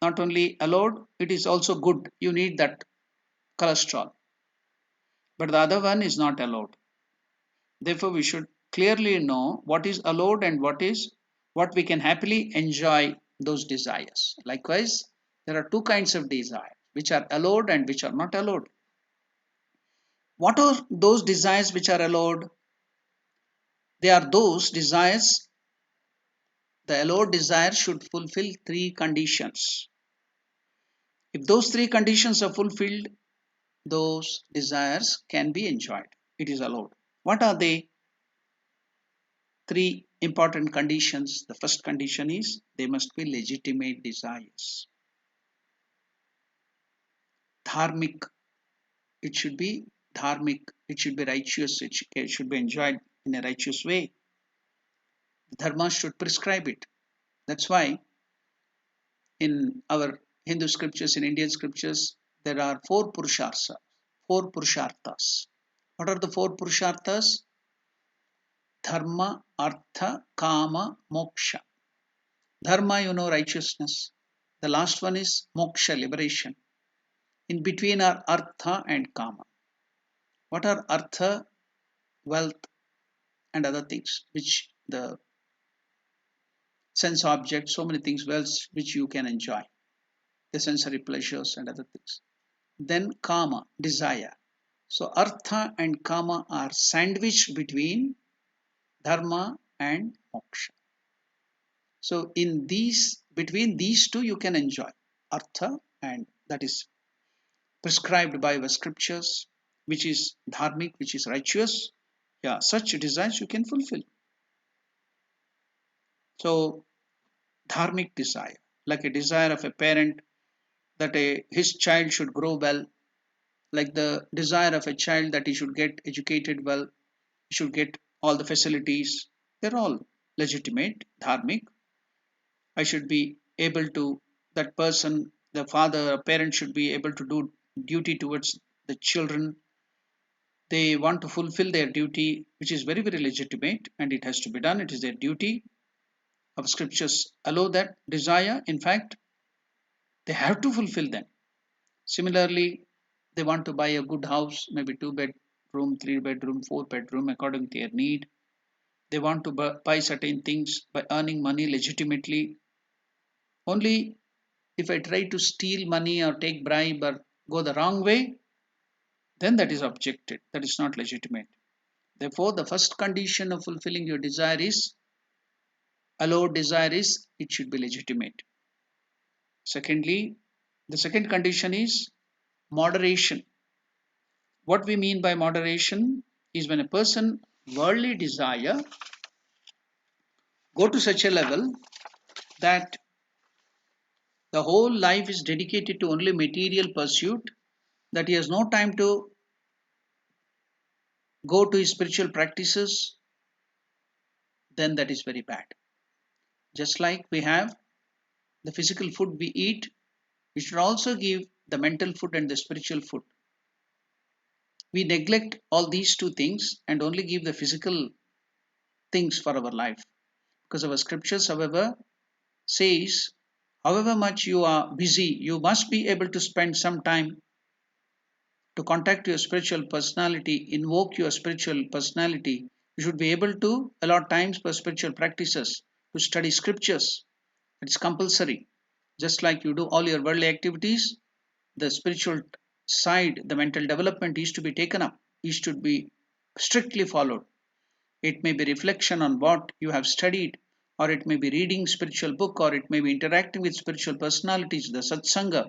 Not only allowed, it is also good. You need that cholesterol. But the other one is not allowed. Therefore, we should clearly know what is allowed and what we can happily enjoy those desires. Likewise, there are two kinds of desire which are allowed and which are not allowed. What are those desires which are allowed? They are those desires, the allowed desire should fulfill three conditions. If those three conditions are fulfilled, those desires can be enjoyed. It is allowed. What are they? Three important conditions. The first condition is they must be legitimate desires. Dharmic, it should be dharmic, it should be righteous, it should be enjoyed in a righteous way. Dharma should prescribe it. That's why in our Hindu scriptures, in Indian scriptures, there are four purusharthas. What are the four purusharthas? Dharma, artha, kama, moksha. Dharma, righteousness. The last one is moksha, liberation. In between are artha and kama. What are artha? Wealth and other things, which the sense objects, so many things, wealth which you can enjoy, the sensory pleasures and other things. Then kama, desire. So artha and kama are sandwiched between dharma and moksha. So in these, between these two, you can enjoy artha, and that is prescribed by the scriptures, which is dharmic, which is righteous. Yeah, such desires you can fulfill. So dharmic desire, like a desire of a parent that his child should grow well, like the desire of a child that he should get educated well, he should get all the facilities. They're all legitimate, dharmic. I should be able to, that person, the father, a parent should be able to do duty towards the children. They want to fulfill their duty, which is very, very legitimate, and it has to be done. It is their duty. Our scriptures allow that desire. In fact, they have to fulfill them. Similarly, they want to buy a good house, maybe 2 bedroom, 3 bedroom, 4 bedroom, according to their need. They want to buy certain things by earning money legitimately. Only if I try to steal money or take bribe or go the wrong way, then that is objected. That is not legitimate. Therefore, the first condition of fulfilling your desire is, allowed desire is, it should be legitimate. Secondly, the second condition is Moderation. What we mean by moderation is when a person worldly desire go to such a level that the whole life is dedicated to only material pursuit, that he has no time to go to his spiritual practices, then that is very bad. Just like we have the physical food we eat, we should also give the mental food and the spiritual food. We neglect all these two things and only give the physical things for our life. Because our scriptures, however, says, however much you are busy, you must be able to spend some time to contact your spiritual personality, invoke your spiritual personality. You should be able to allot times for spiritual practices, to study scriptures. It's compulsory. Just like you do all your worldly activities, the spiritual side, the mental development is to be taken up, is to be strictly followed. It may be reflection on what you have studied, or it may be reading spiritual book, or it may be interacting with spiritual personalities, the satsanga.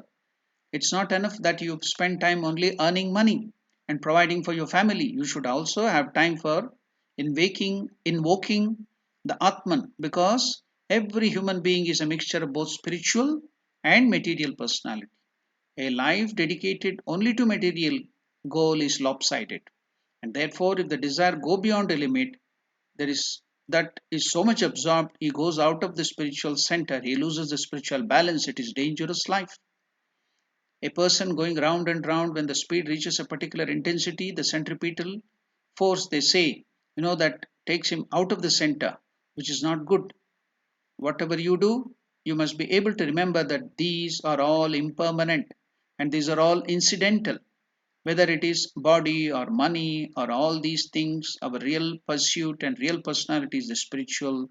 It's not enough that you spend time only earning money and providing for your family. You should also have time for invoking the Atman, because every human being is a mixture of both spiritual and material personality. A life dedicated only to material goal is lopsided. And therefore, if the desire go beyond a limit, there is that is so much absorbed, he goes out of the spiritual center, he loses the spiritual balance. It is dangerous life. A person going round and round, when the speed reaches a particular intensity, the centripetal force, they say, that takes him out of the center, which is not good. Whatever you do, you must be able to remember that these are all impermanent and these are all incidental. Whether it is body or money or all these things, our real pursuit and real personality is the spiritual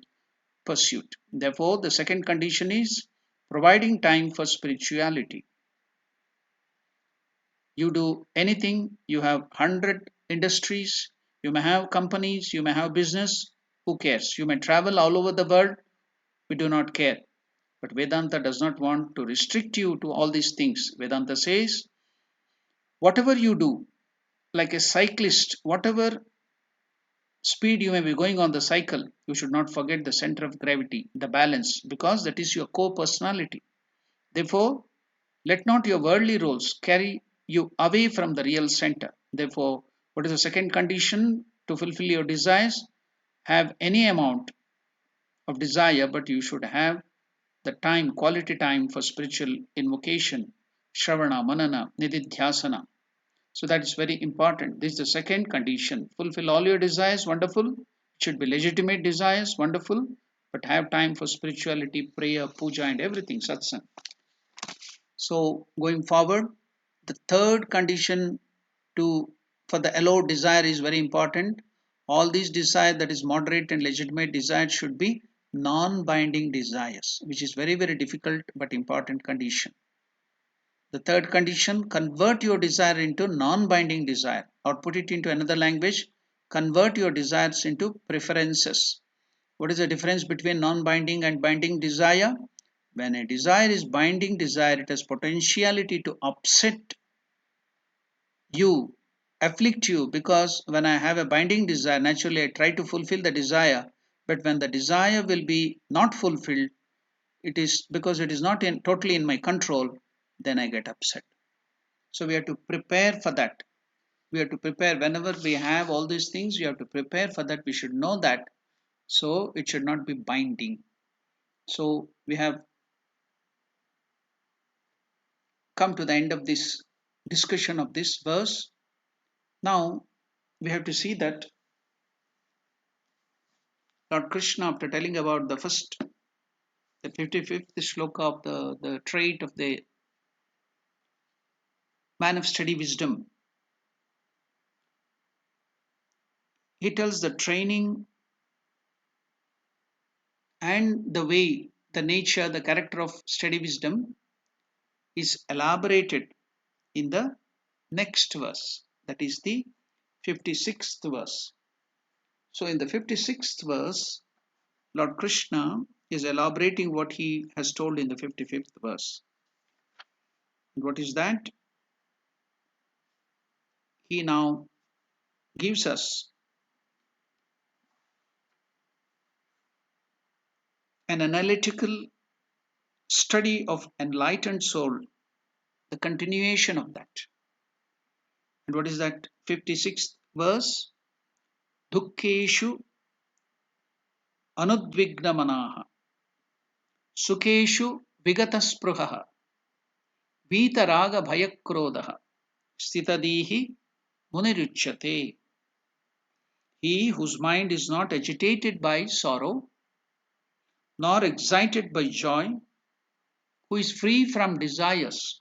pursuit. Therefore, the second condition is providing time for spirituality. You do anything, you have 100 industries, you may have companies, you may have business, who cares? You may travel all over the world, we do not care. But Vedanta does not want to restrict you to all these things. Vedanta says, whatever you do, like a cyclist, whatever speed you may be going on the cycle, you should not forget the center of gravity, the balance, because that is your core personality. Therefore, let not your worldly roles carry you away from the real center. Therefore, what is the second condition to fulfill your desires? Have any amount of desire, but you should have the time, quality time for spiritual invocation, Shravana, Manana, Nididhyasana. So that is very important. This is the second condition. Fulfill all your desires, wonderful. It should be legitimate desires, wonderful. But have time for spirituality, prayer, puja, and everything, satsang. So going forward, the third condition to for the allowed desire is very important. All these desires, that is moderate and legitimate desires, should be non-binding desires, which is very, very difficult but important condition. The third condition, convert your desire into non-binding desire, or put it into another language, convert your desires into preferences. What is the difference between non-binding and binding desire? When a desire is binding desire, it has potentiality to upset you, afflict you, because when I have a binding desire, naturally I try to fulfill the desire, but when the desire will be not fulfilled, it is because it is not totally in my control, then I get upset. So we have to prepare for that. We have to prepare whenever we have all these things, we have to prepare for that. We should know that. So it should not be binding. So we have come to the end of this discussion of this verse. Now we have to see that Lord Krishna, after telling about the 55th shloka of the trait of the man of steady wisdom, he tells the training and the way, the nature, the character of steady wisdom is elaborated in the next verse, that is the 56th verse. So, in the 56th verse, Lord Krishna is elaborating what he has told in the 55th verse. And what is that? he now gives us an analytical study of enlightened soul, the continuation of that. And what is that 56th verse? Dukkeshu anudvignamanaha, sukeshu vigataspraha, vitaraga bhayakrodaha, stitadihi muniruchyate. He whose mind is not agitated by sorrow, nor excited by joy, who is free from desires,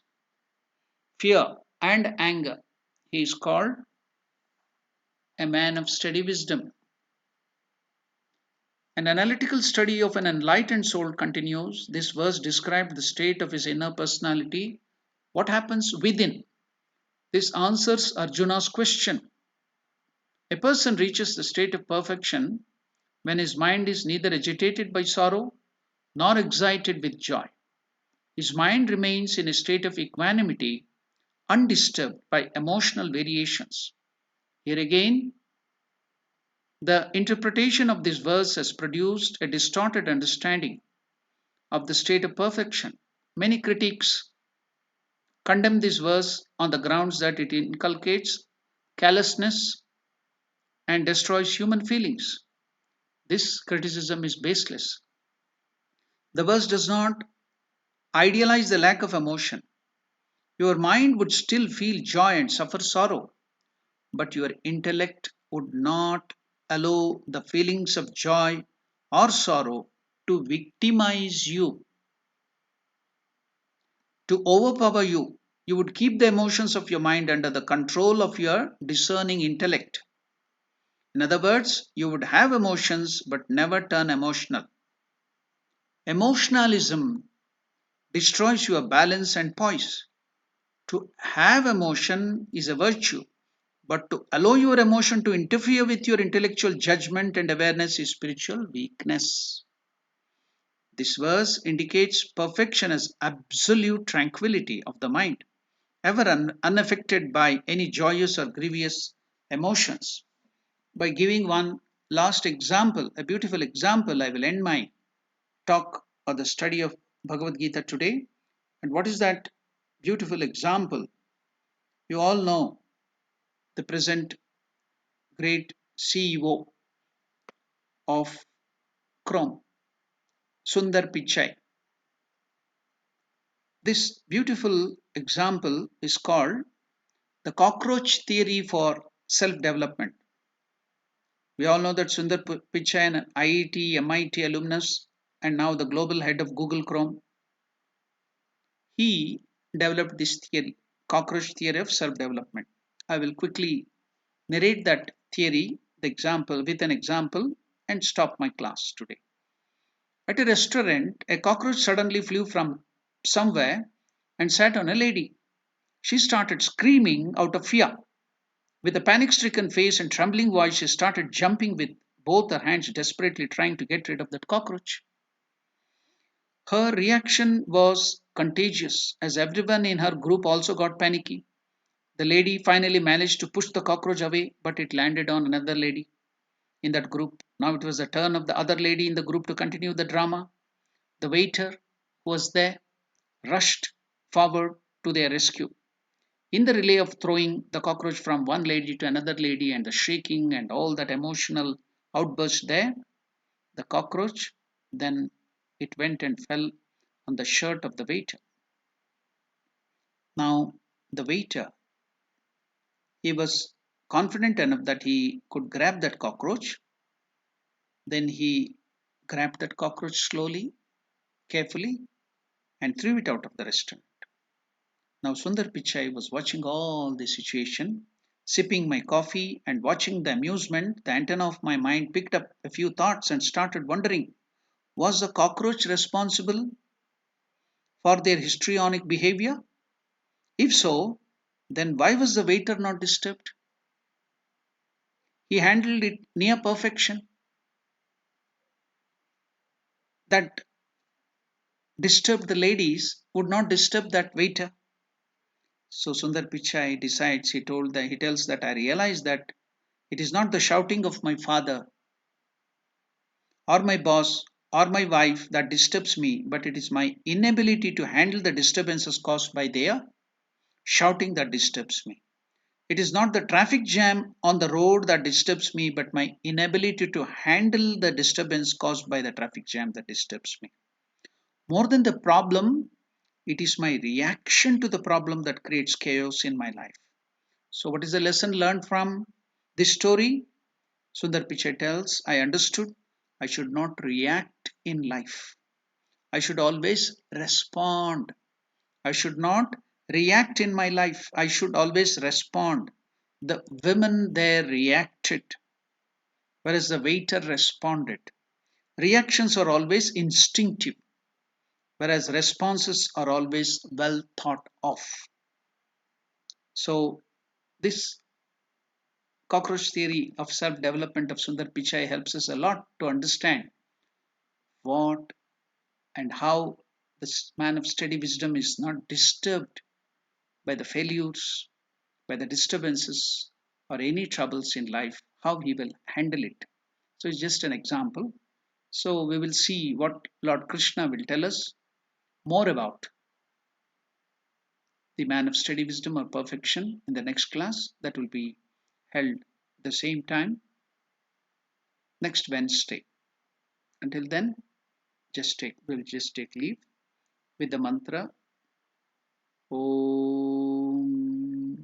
fear, and anger, he is called a man of steady wisdom. An analytical study of an enlightened soul continues. This verse describes the state of his inner personality, what happens within. This answers Arjuna's question. A person reaches the state of perfection when his mind is neither agitated by sorrow nor excited with joy. His mind remains in a state of equanimity, undisturbed by emotional variations. Here again, the interpretation of this verse has produced a distorted understanding of the state of perfection. Many critics condemn this verse on the grounds that it inculcates callousness and destroys human feelings. This criticism is baseless. The verse does not idealize the lack of emotion. Your mind would still feel joy and suffer sorrow, but your intellect would not allow the feelings of joy or sorrow to victimize you, to overpower you. You would keep the emotions of your mind under the control of your discerning intellect. In other words, you would have emotions but never turn emotional. Emotionalism destroys your balance and poise. To have emotion is a virtue, but to allow your emotion to interfere with your intellectual judgment and awareness is spiritual weakness. This verse indicates perfection as absolute tranquility of the mind, ever unaffected by any joyous or grievous emotions. By giving one last example, a beautiful example, I will end my talk or the study of Bhagavad Gita today. And what is that beautiful example? You all know the present great CEO of Chrome, Sundar Pichai. This beautiful example is called the cockroach theory for self development. We all know that Sundar Pichai, an IIT, MIT alumnus, and now the global head of Google Chrome, he developed this theory, cockroach theory of self development. I will quickly narrate that theory, the example, with an example, and stop my class today. At a restaurant, a cockroach suddenly flew from somewhere and sat on a lady. She started screaming out of fear. With a panic stricken face and trembling voice, she started jumping with both her hands, desperately trying to get rid of that cockroach. Her reaction was contagious, as everyone in her group also got panicky. The lady finally managed to push the cockroach away, but it landed on another lady in that group. Now it was the turn of the other lady in the group to continue the drama. The waiter who was there rushed forward to their rescue. In the relay of throwing the cockroach from one lady to another lady and the shrieking and all that emotional outburst there, the cockroach then it went and fell on the shirt of the waiter. Now, the waiter, he was confident enough that he could grab that cockroach. Then he grabbed that cockroach slowly, carefully, and threw it out of the restaurant. Now, Sundar Pichai was watching all the situation, sipping my coffee and watching the amusement. The antenna of my mind picked up a few thoughts and started wondering, was the cockroach responsible for their histrionic behavior? If so, then why was the waiter not disturbed? He handled it near perfection. That disturbed the ladies would not disturb that waiter. So Sundar Pichai decides, he tells that I realize that it is not the shouting of my father or my boss or my wife that disturbs me, but it is my inability to handle the disturbances caused by their shouting that disturbs me. It is not the traffic jam on the road that disturbs me, but my inability to handle the disturbance caused by the traffic jam that disturbs me. More than the problem, it is my reaction to the problem that creates chaos in my life. So, what is the lesson learned from this story? Sundar Pichai tells, I understood I should not react in life. I should always respond. I should not react in my life. I should always respond. The women there reacted, whereas the waiter responded. Reactions are always instinctive, whereas responses are always well thought of. So, this cockroach theory of self development of Sundar Pichai helps us a lot to understand what and how this man of steady wisdom is not disturbed by the failures, by the disturbances, or any troubles in life, how he will handle it. So, it's just an example. So, we will see what Lord Krishna will tell us more about the man of steady wisdom or perfection in the next class that will be held the same time next Wednesday. Until then, we'll just take leave with the mantra Om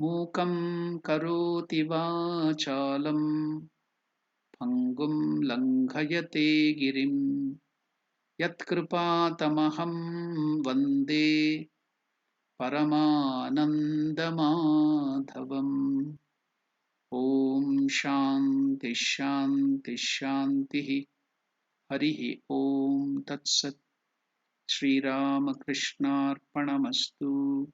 Mukam Karoti Vachalam Pangum Langhayate Girim Yatkrupatamaham Vande Paramanandamadhavam Om Shanti Shanti Shanti Harihi Om Tat Sat Shri Ramakrishna Arpanamastu